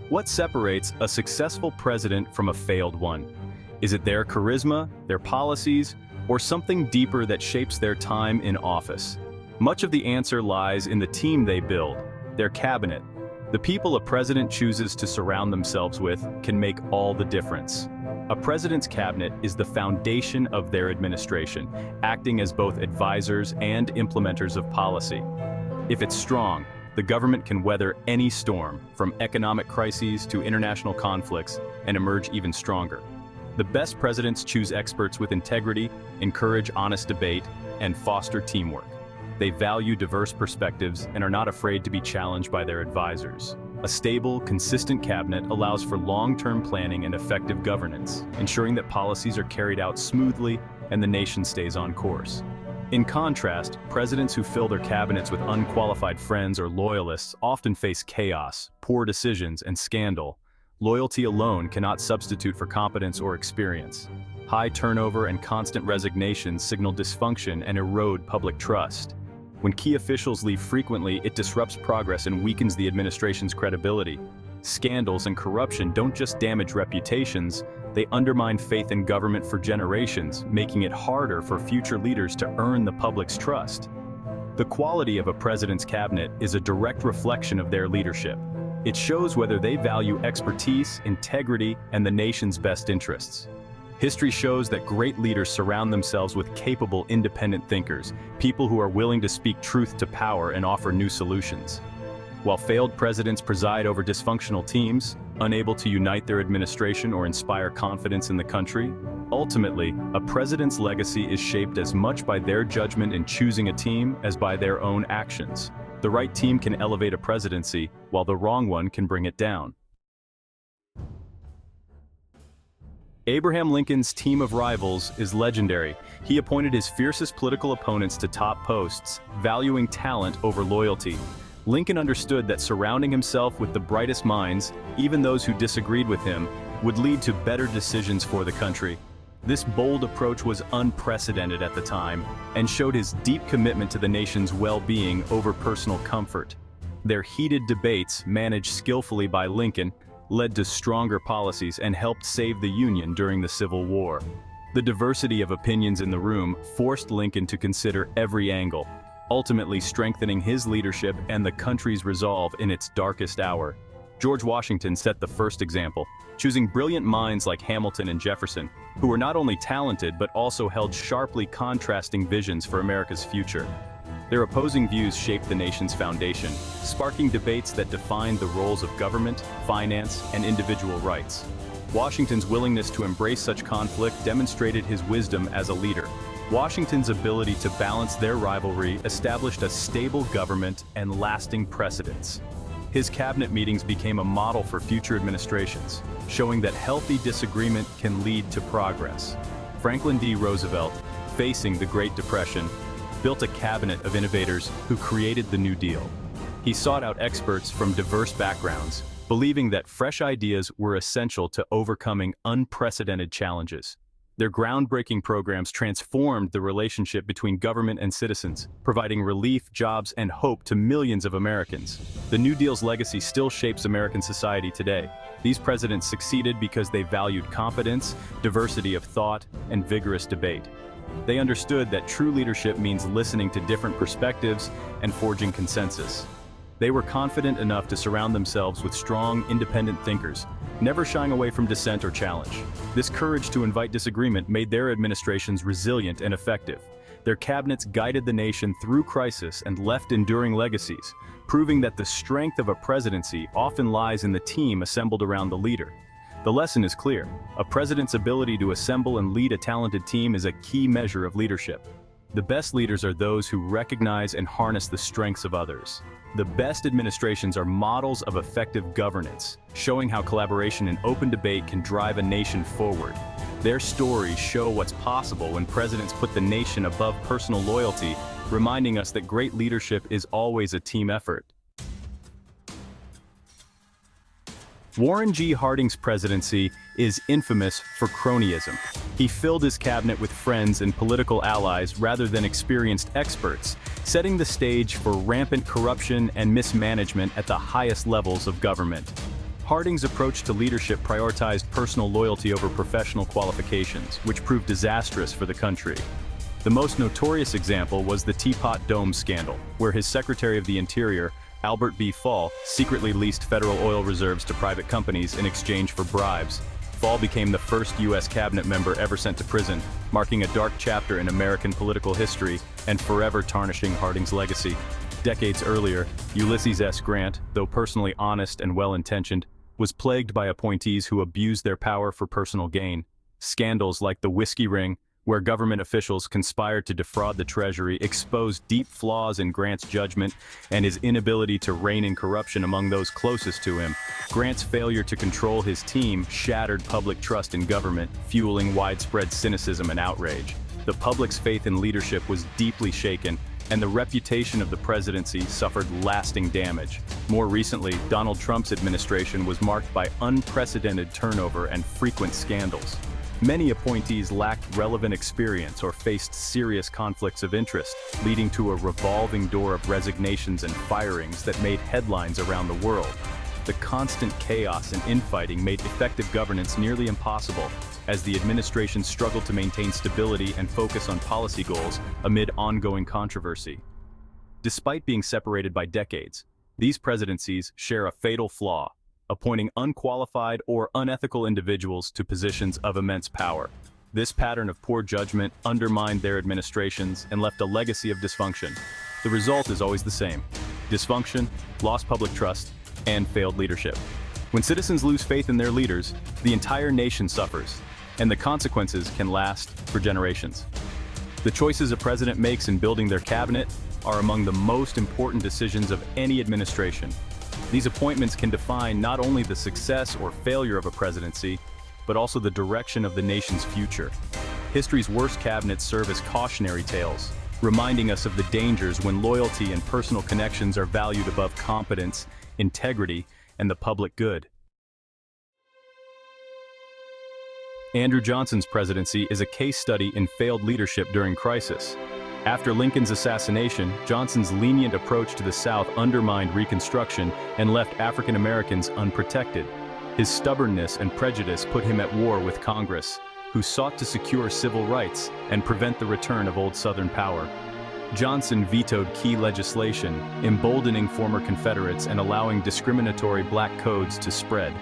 What separates a successful president from a failed one? Is it their charisma, their policies, or something deeper that shapes their time in office? Much of the answer lies in the team they build, their cabinet. The people a president chooses to surround themselves with can make all the difference. A president's cabinet is the foundation of their administration, acting as both advisors and implementers of policy. If it's strong, the government can weather any storm, from economic crises to international conflicts, and emerge even stronger. The best presidents choose experts with integrity, encourage honest debate, and foster teamwork. They value diverse perspectives and are not afraid to be challenged by their advisors. A stable, consistent cabinet allows for long-term planning and effective governance, ensuring that policies are carried out smoothly and the nation stays on course. In contrast, presidents who fill their cabinets with unqualified friends or loyalists often face chaos, poor decisions, and scandal. Loyalty alone cannot substitute for competence or experience. High turnover and constant resignation signal dysfunction and erode public trust. When key officials leave frequently, it disrupts progress and weakens the administration's credibility. Scandals and corruption don't just damage reputations, they undermine faith in government for generations, making it harder for future leaders to earn the public's trust. The quality of a president's cabinet is a direct reflection of their leadership. It shows whether they value expertise, integrity, and the nation's best interests. History shows that great leaders surround themselves with capable, independent thinkers, people who are willing to speak truth to power and offer new solutions. While failed presidents preside over dysfunctional teams, unable to unite their administration or inspire confidence in the country, ultimately, a president's legacy is shaped as much by their judgment in choosing a team as by their own actions. The right team can elevate a presidency, while the wrong one can bring it down. Abraham Lincoln's team of rivals is legendary. He appointed his fiercest political opponents to top posts, valuing talent over loyalty. Lincoln understood that surrounding himself with the brightest minds, even those who disagreed with him, would lead to better decisions for the country. This bold approach was unprecedented at the time and showed his deep commitment to the nation's well-being over personal comfort. Their heated debates, managed skillfully by Lincoln, led to stronger policies and helped save the Union during the Civil War. The diversity of opinions in the room forced Lincoln to consider every angle, ultimately strengthening his leadership and the country's resolve in its darkest hour. George Washington set the first example, choosing brilliant minds like Hamilton and Jefferson, who were not only talented but also held sharply contrasting visions for America's future. Their opposing views shaped the nation's foundation, sparking debates that defined the roles of government, finance, and individual rights. Washington's willingness to embrace such conflict demonstrated his wisdom as a leader. Washington's ability to balance their rivalry established a stable government and lasting precedents. His cabinet meetings became a model for future administrations, showing that healthy disagreement can lead to progress. Franklin D. Roosevelt, facing the Great Depression, built a cabinet of innovators who created the New Deal. He sought out experts from diverse backgrounds, believing that fresh ideas were essential to overcoming unprecedented challenges. Their groundbreaking programs transformed the relationship between government and citizens, providing relief, jobs, and hope to millions of Americans. The New Deal's legacy still shapes American society today. These presidents succeeded because they valued competence, diversity of thought, and vigorous debate. They understood that true leadership means listening to different perspectives and forging consensus. They were confident enough to surround themselves with strong, independent thinkers, never shying away from dissent or challenge. This courage to invite disagreement made their administrations resilient and effective. Their cabinets guided the nation through crisis and left enduring legacies, proving that the strength of a presidency often lies in the team assembled around the leader. The lesson is clear. A president's ability to assemble and lead a talented team is a key measure of leadership. The best leaders are those who recognize and harness the strengths of others. The best administrations are models of effective governance, showing how collaboration and open debate can drive a nation forward. Their stories show what's possible when presidents put the nation above personal loyalty, reminding us that great leadership is always a team effort. Warren G. Harding's presidency is infamous for cronyism. He filled his cabinet with friends and political allies rather than experienced experts, setting the stage for rampant corruption and mismanagement at the highest levels of government. Harding's approach to leadership prioritized personal loyalty over professional qualifications, which proved disastrous for the country. The most notorious example was the Teapot Dome scandal, where his Secretary of the Interior, Albert B. Fall, secretly leased federal oil reserves to private companies in exchange for bribes. Fall became the first U.S. cabinet member ever sent to prison, marking a dark chapter in American political history and forever tarnishing Harding's legacy. Decades earlier, Ulysses S. Grant, though personally honest and well-intentioned, was plagued by appointees who abused their power for personal gain. Scandals like the Whiskey Ring, where government officials conspired to defraud the Treasury, exposed deep flaws in Grant's judgment and his inability to rein in corruption among those closest to him. Grant's failure to control his team shattered public trust in government, fueling widespread cynicism and outrage. The public's faith in leadership was deeply shaken, and the reputation of the presidency suffered lasting damage. More recently, Donald Trump's administration was marked by unprecedented turnover and frequent scandals. Many appointees lacked relevant experience or faced serious conflicts of interest, leading to a revolving door of resignations and firings that made headlines around the world. The constant chaos and infighting made effective governance nearly impossible, as the administration struggled to maintain stability and focus on policy goals amid ongoing controversy. Despite being separated by decades, these presidencies share a fatal flaw: appointing unqualified or unethical individuals to positions of immense power. This pattern of poor judgment undermined their administrations and left a legacy of dysfunction. The result is always the same: dysfunction, lost public trust, and failed leadership. When citizens lose faith in their leaders, the entire nation suffers, and the consequences can last for generations. The choices a president makes in building their cabinet are among the most important decisions of any administration. These appointments can define not only the success or failure of a presidency, but also the direction of the nation's future. History's worst cabinets serve as cautionary tales, reminding us of the dangers when loyalty and personal connections are valued above competence, integrity, and the public good. Andrew Johnson's presidency is a case study in failed leadership during crisis. After Lincoln's assassination, Johnson's lenient approach to the South undermined Reconstruction and left African Americans unprotected. His stubbornness and prejudice put him at war with Congress, who sought to secure civil rights and prevent the return of old Southern power. Johnson vetoed key legislation, emboldening former Confederates and allowing discriminatory black codes to spread.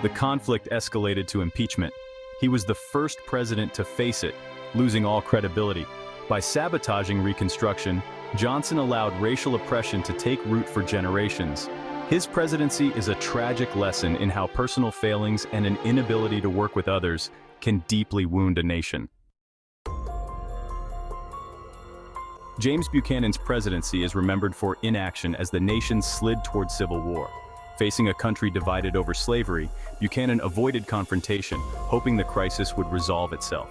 The conflict escalated to impeachment. He was the first president to face it, losing all credibility. By sabotaging Reconstruction, Johnson allowed racial oppression to take root for generations. His presidency is a tragic lesson in how personal failings and an inability to work with others can deeply wound a nation. James Buchanan's presidency is remembered for inaction as the nation slid toward civil war. Facing a country divided over slavery, Buchanan avoided confrontation, hoping the crisis would resolve itself.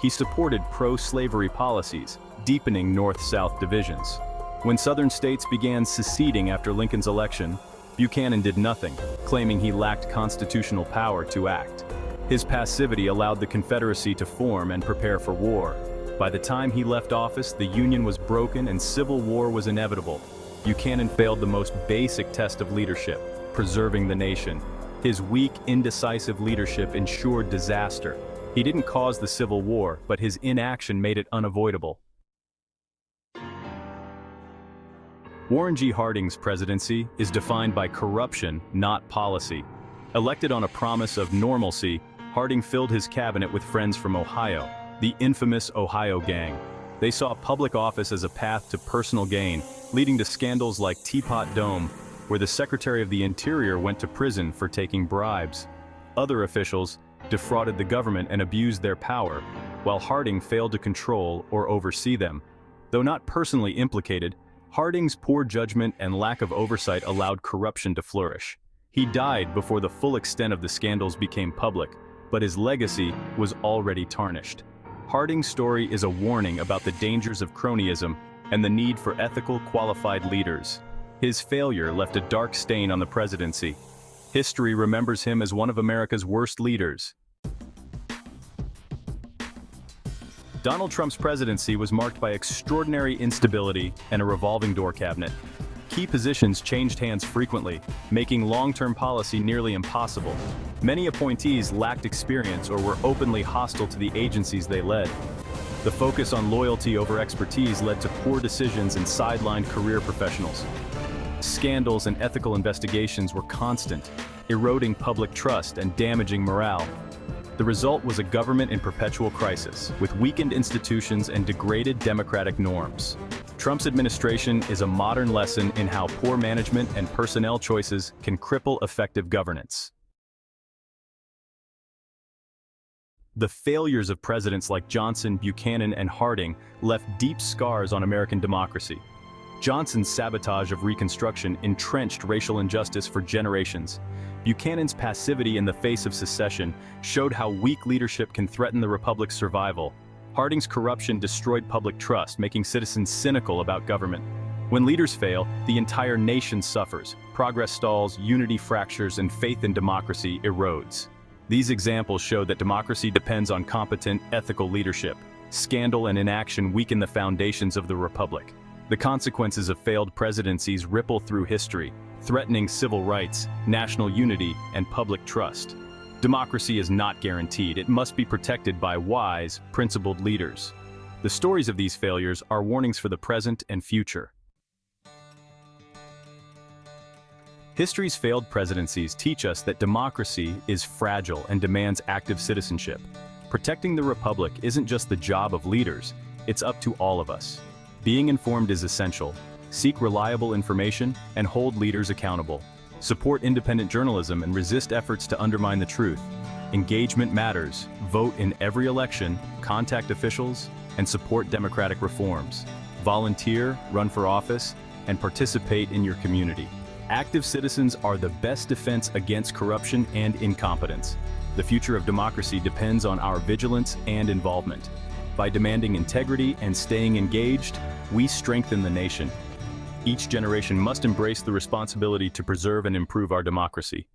He supported pro-slavery policies, deepening North-South divisions. When Southern states began seceding after Lincoln's election, Buchanan did nothing, claiming he lacked constitutional power to act. His passivity allowed the Confederacy to form and prepare for war. By the time he left office, the Union was broken and civil war was inevitable. Buchanan failed the most basic test of leadership: preserving the nation. His weak, indecisive leadership ensured disaster. He didn't cause the Civil War, but his inaction made it unavoidable. Warren G. Harding's presidency is defined by corruption, not policy. Elected on a promise of normalcy, Harding filled his cabinet with friends from Ohio, the infamous Ohio Gang. They saw public office as a path to personal gain, leading to scandals like Teapot Dome, where the Secretary of the Interior went to prison for taking bribes. Other officials defrauded the government and abused their power, while Harding failed to control or oversee them. Though not personally implicated, Harding's poor judgment and lack of oversight allowed corruption to flourish. He died before the full extent of the scandals became public, but his legacy was already tarnished. Harding's story is a warning about the dangers of cronyism and the need for ethical, qualified leaders. His failure left a dark stain on the presidency. History remembers him as one of America's worst leaders. Donald Trump's presidency was marked by extraordinary instability and a revolving door cabinet. Key positions changed hands frequently, making long-term policy nearly impossible. Many appointees lacked experience or were openly hostile to the agencies they led. The focus on loyalty over expertise led to poor decisions and sidelined career professionals. Scandals and ethical investigations were constant, eroding public trust and damaging morale. The result was a government in perpetual crisis, with weakened institutions and degraded democratic norms. Trump's administration is a modern lesson in how poor management and personnel choices can cripple effective governance. The failures of presidents like Johnson, Buchanan, and Harding left deep scars on American democracy. Johnson's sabotage of Reconstruction entrenched racial injustice for generations. Buchanan's passivity in the face of secession showed how weak leadership can threaten the republic's survival. Harding's corruption destroyed public trust, making citizens cynical about government. When leaders fail, the entire nation suffers. Progress stalls, unity fractures, and faith in democracy erodes. These examples show that democracy depends on competent, ethical leadership. Scandal and inaction weaken the foundations of the republic. The consequences of failed presidencies ripple through history, threatening civil rights, national unity, and public trust. Democracy is not guaranteed. It must be protected by wise, principled leaders. The stories of these failures are warnings for the present and future. History's failed presidencies teach us that democracy is fragile and demands active citizenship. Protecting the republic isn't just the job of leaders, it's up to all of us. Being informed is essential. Seek reliable information and hold leaders accountable. Support independent journalism and resist efforts to undermine the truth. Engagement matters. Vote in every election, contact officials, and support democratic reforms. Volunteer, run for office, and participate in your community. Active citizens are the best defense against corruption and incompetence. The future of democracy depends on our vigilance and involvement. By demanding integrity and staying engaged, we strengthen the nation. Each generation must embrace the responsibility to preserve and improve our democracy.